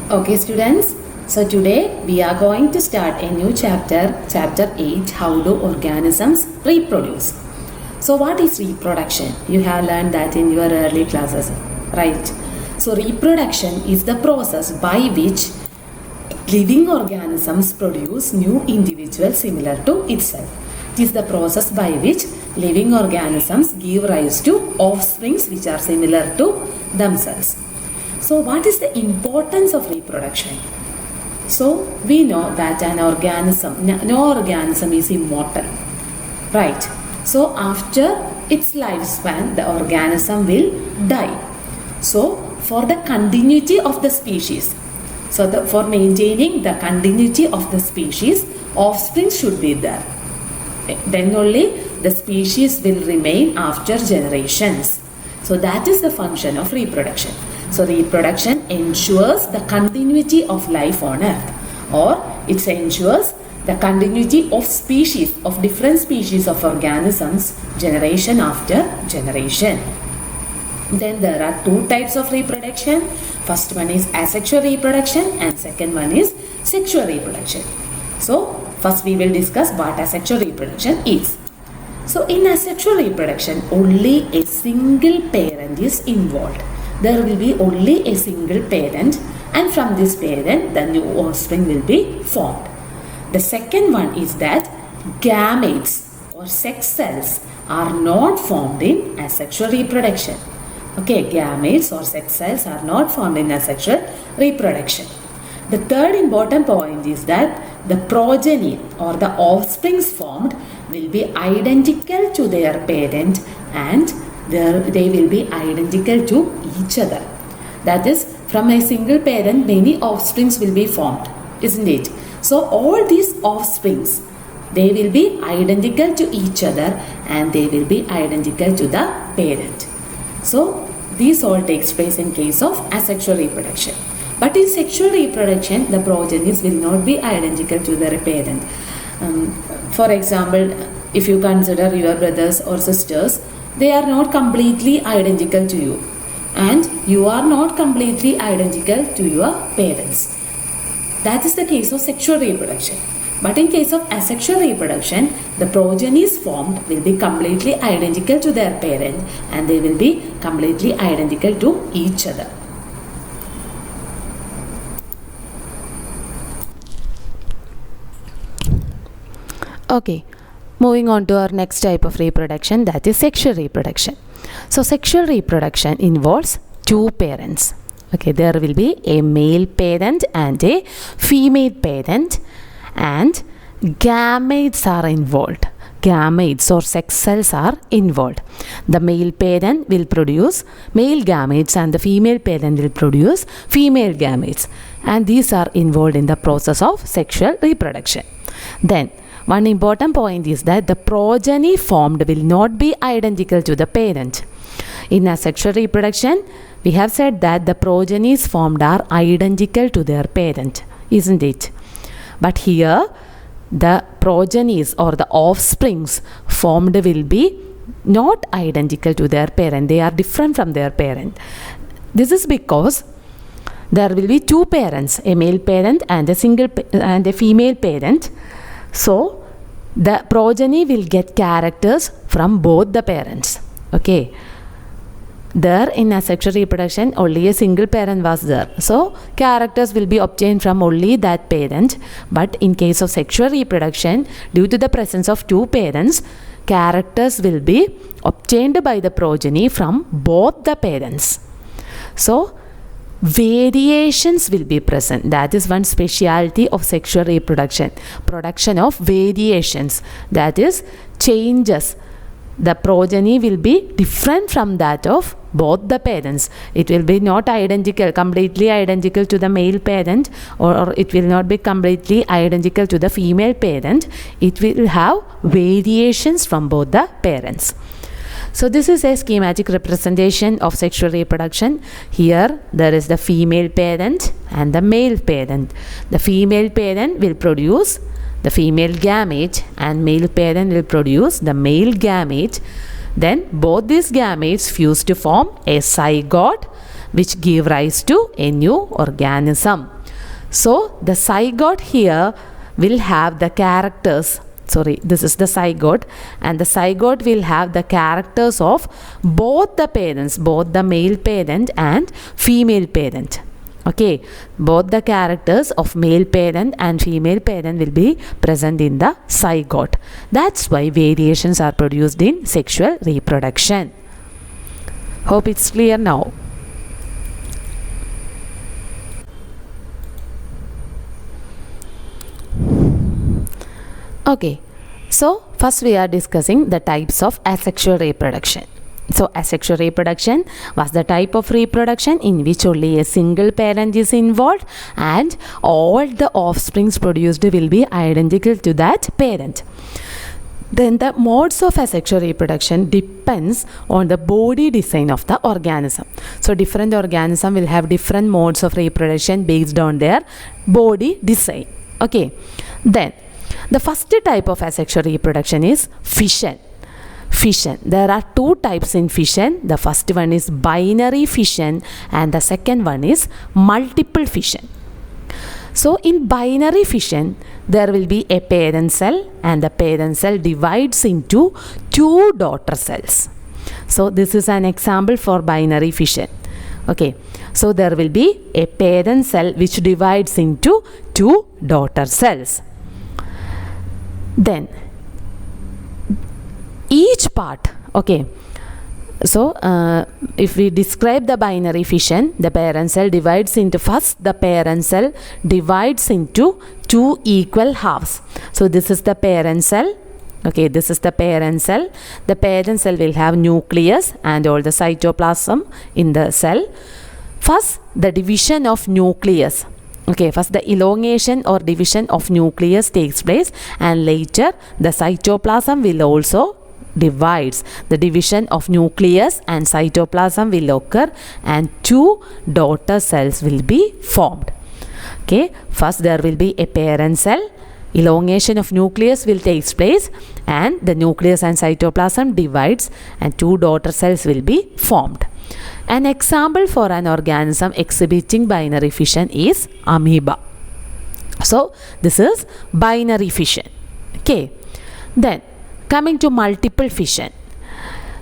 Okay, students. So today we are going to start a new chapter, chapter 8, how do organisms reproduce. So what is reproduction? You have learned that in your early classes, right? So reproduction is the process by which living organisms produce new individuals similar to itself. It is the process by which living organisms give rise to offsprings which are similar to themselves. So what is the importance of reproduction? So we know that no organism is immortal, right? So after its lifespan, the organism will die. So for the continuity of the species, for maintaining the continuity of the species, offspring should be there. Then only the species will remain after generations. So that is the function of reproduction. So reproduction ensures the continuity of life on earth, or it ensures the continuity of species, of different species of organisms, generation after generation. Then there are two types of reproduction. First one is asexual reproduction and second one is sexual reproduction. So first we will discuss what asexual reproduction is. So in asexual reproduction, only a single parent is involved. There will be only a single parent, and from this parent the new offspring will be formed. The second one is that gametes or sex cells are not formed in asexual reproduction. Okay, gametes or sex cells are not formed in asexual reproduction. The third important point is that the progeny or the offsprings formed will be identical to their parent, and they will be identical to each other. That is, from a single parent many offsprings will be formed, isn't it? So all these offsprings, they will be identical to each other and they will be identical to the parent. So this all takes place in case of asexual reproduction. But in sexual reproduction, the progenies will not be identical to their parent. For example, if you consider your brothers or sisters, they are not completely identical to you, and you are not completely identical to your parents. That is the case of sexual reproduction. But in case of asexual reproduction, the progenies formed will be completely identical to their parent and they will be completely identical to each other. Okay, moving on to our next type of reproduction, that is sexual reproduction. So sexual reproduction involves two parents. Okay, there will be a male parent and a female parent, and gametes are involved. Gametes or sex cells are involved. The male parent will produce male gametes and the female parent will produce female gametes, and these are involved in the process of sexual reproduction. Then one important point is that the progeny formed will not be identical to the parent. In asexual reproduction, we have said that the progenies formed are identical to their parent, isn't it? But here, the progenies or the offsprings formed will be not identical to their parent. They are different from their parent. This is because there will be two parents, a male parent and a female parent. So the progeny will get characters from both the parents. Okay. There in asexual reproduction only a single parent was there. So characters will be obtained from only that parent. But in case of sexual reproduction, due to the presence of two parents, characters will be obtained by the progeny from both the parents. So variations will be present. That is one speciality of sexual reproduction. Production of variations, that is changes. The progeny will be different from that of both the parents. It will be not identical, completely identical to the male parent, or it will not be completely identical to the female parent. It will have variations from both the parents. So this is a schematic representation of sexual reproduction. Here there is the female parent and the male parent. The female parent will produce the female gamete and male parent will produce the male gamete. Then both these gametes fuse to form a zygote which give rise to a new organism. So the zygote here will have the characters. Sorry, this is the zygote, and the zygote will have the characters of both the parents, both the male parent and female parent. Okay, both the characters of male parent and female parent will be present in the zygote. That's why variations are produced in sexual reproduction. Hope it's clear now. Okay, so first we are discussing the types of asexual reproduction. So asexual reproduction was the type of reproduction in which only a single parent is involved and all the offsprings produced will be identical to that parent. Then the modes of asexual reproduction depends on the body design of the organism. So different organism will have different modes of reproduction based on their body design. Okay, then the first type of asexual reproduction is fission. Fission. There are two types in fission. The first one is binary fission and the second one is multiple fission. So in binary fission, there will be a parent cell and the parent cell divides into two daughter cells. So this is an example for binary fission. Okay, so there will be a parent cell which divides into two daughter cells. Then each part, okay, so if we describe the binary fission, the parent cell divides into, first the parent cell divides into two equal halves. So this is the parent cell. Okay, this is the parent cell. The parent cell will have nucleus and all the cytoplasm in the cell. First, the division of nucleus. Okay, first the elongation or division of nucleus takes place and later the cytoplasm will also divides. The division of nucleus and cytoplasm will occur and two daughter cells will be formed. Okay, first there will be a parent cell, elongation of nucleus will take place and the nucleus and cytoplasm divides and two daughter cells will be formed. An example for an organism exhibiting binary fission is amoeba. So this is binary fission. Okay, then coming to multiple fission.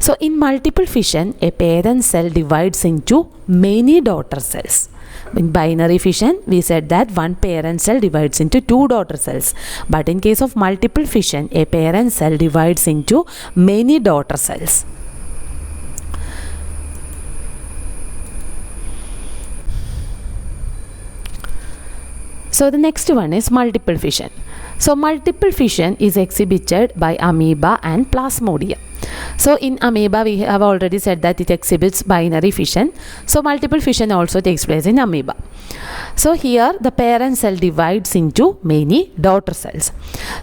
So in multiple fission, a parent cell divides into many daughter cells. In binary fission, we said that one parent cell divides into two daughter cells. But in case of multiple fission, a parent cell divides into many daughter cells. So the next one is multiple fission. So multiple fission is exhibited by amoeba and plasmodium. So in amoeba we have already said that it exhibits binary fission. So multiple fission also takes place in amoeba. So here the parent cell divides into many daughter cells.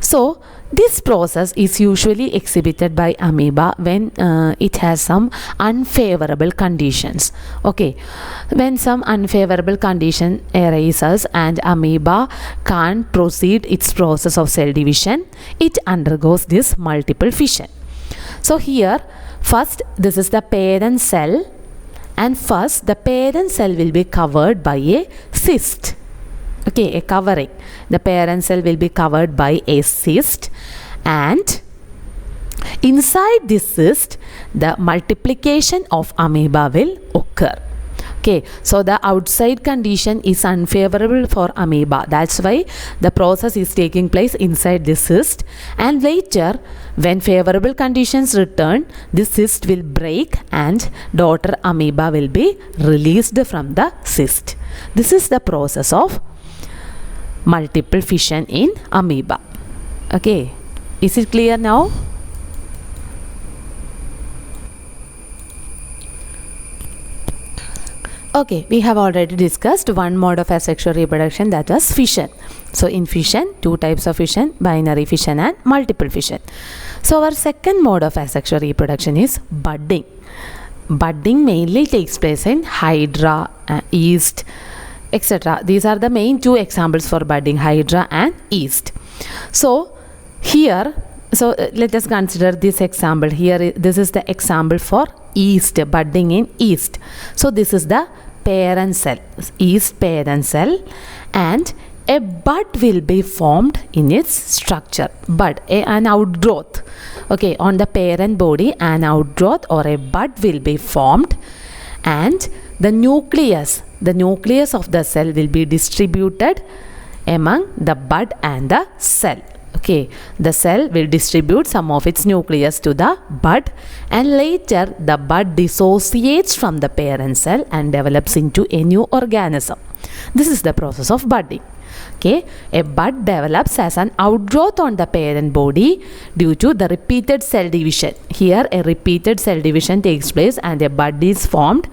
So this process is usually exhibited by amoeba when it has some unfavorable conditions. Okay, when some unfavorable condition arises and amoeba can't proceed its process of cell division, it undergoes this multiple fission. So here first this is the parent cell and first the parent cell will be covered by a cyst. Okay, a covering. The parent cell will be covered by a cyst and inside this cyst the multiplication of amoeba will occur. Okay, so the outside condition is unfavorable for amoeba. That's why the process is taking place inside this cyst and later when favorable conditions return, this cyst will break and daughter amoeba will be released from the cyst. This is the process of multiple fission in amoeba. Okay, is it clear now? Okay, we have already discussed one mode of asexual reproduction, that was fission. So in fission, two types of fission, binary fission and multiple fission. So our second mode of asexual reproduction is budding. Budding mainly takes place in hydra, yeast, etc. These are the main two examples for budding, hydra and yeast. So here, let us consider this example. Here, this is the example for yeast, budding in yeast. So this is the parent cell, yeast parent cell, and a bud will be formed in its structure. Bud, an outgrowth. Okay, on the parent body, an outgrowth or a bud will be formed, and the nucleus of the cell will be distributed among the bud and the cell. Okay, the cell will distribute some of its nucleus to the bud, and later the bud dissociates from the parent cell and develops into a new organism. This is the process of budding. Okay, a bud develops as an outgrowth on the parent body due to the repeated cell division. Here a repeated cell division takes place and a bud is formed.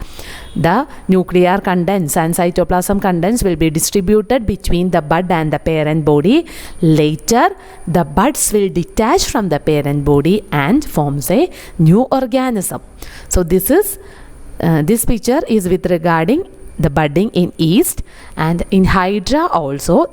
The nuclear contents and cytoplasm contents will be distributed between the bud and the parent body. Later, the buds will detach from the parent body and forms a new organism. So this picture is with regarding the budding in yeast, and in Hydra also